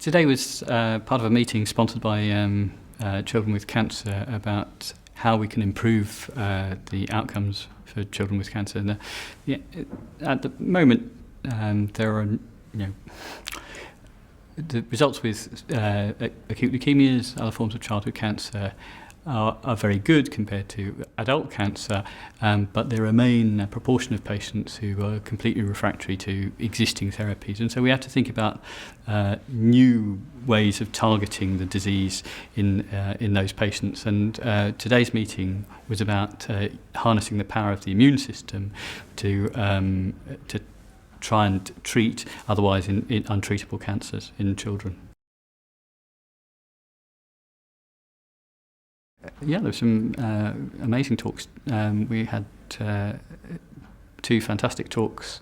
Today was part of a meeting sponsored by Children with Cancer about how we can improve the outcomes for children with cancer. And, at the moment, there are, the results with acute leukemias, other forms of childhood cancer, are very good compared to adult cancer, but there remain a proportion of patients who are completely refractory to existing therapies. And so we have to think about new ways of targeting the disease in those patients. And today's meeting was about harnessing the power of the immune system to try and treat otherwise in untreatable cancers in children. Yeah, there were some amazing talks. We had two fantastic talks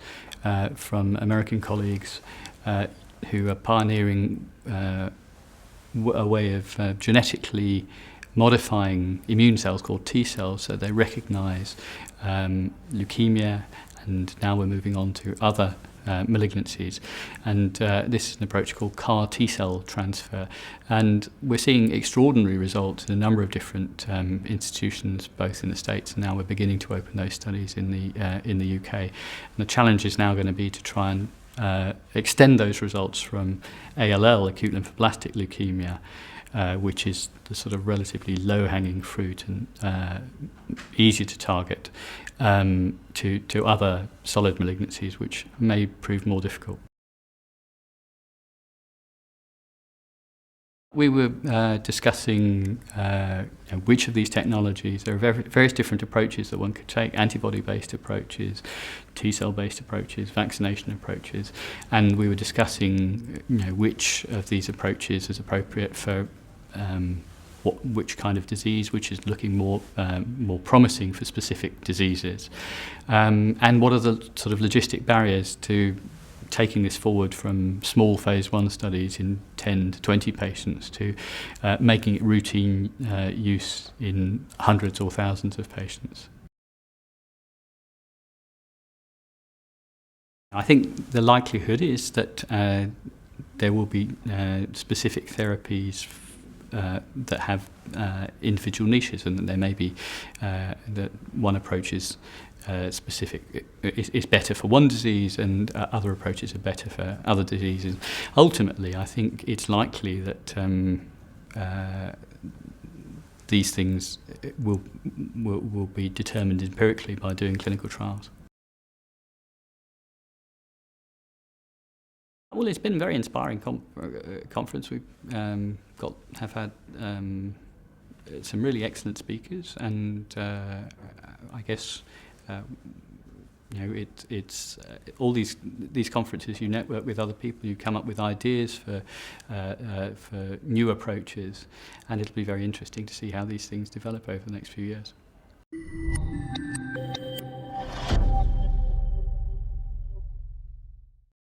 from American colleagues who are pioneering a way of genetically modifying immune cells called T cells, so they recognise leukemia, and now we're moving on to other malignancies, and this is an approach called CAR T-cell transfer, and we're seeing extraordinary results in a number of different institutions, both in the States, and now we're beginning to open those studies in the UK. And the challenge is now going to be to try and extend those results from ALL, acute lymphoblastic leukemia, which is the sort of relatively low-hanging fruit and easier to target, to other solid malignancies which may prove more difficult. We were discussing which of these technologies, there are various different approaches that one could take, antibody-based approaches, T-cell-based approaches, vaccination approaches, and we were discussing which of these approaches is appropriate for which kind of disease, which is looking more promising for specific diseases, and what are the sort of logistic barriers to taking this forward from small phase 1 studies in 10 to 20 patients to making it routine use in hundreds or thousands of patients. I think the likelihood is that there will be specific therapies that have individual niches, and that there may be that one approach is specific is better for one disease, and other approaches are better for other diseases. Ultimately, I think it's likely that these things will be determined empirically by doing clinical trials. Well, it's been a very inspiring conference. We've have had some really excellent speakers, and I guess it's all these conferences. You network with other people, you come up with ideas for new approaches, and it'll be very interesting to see how these things develop over the next few years.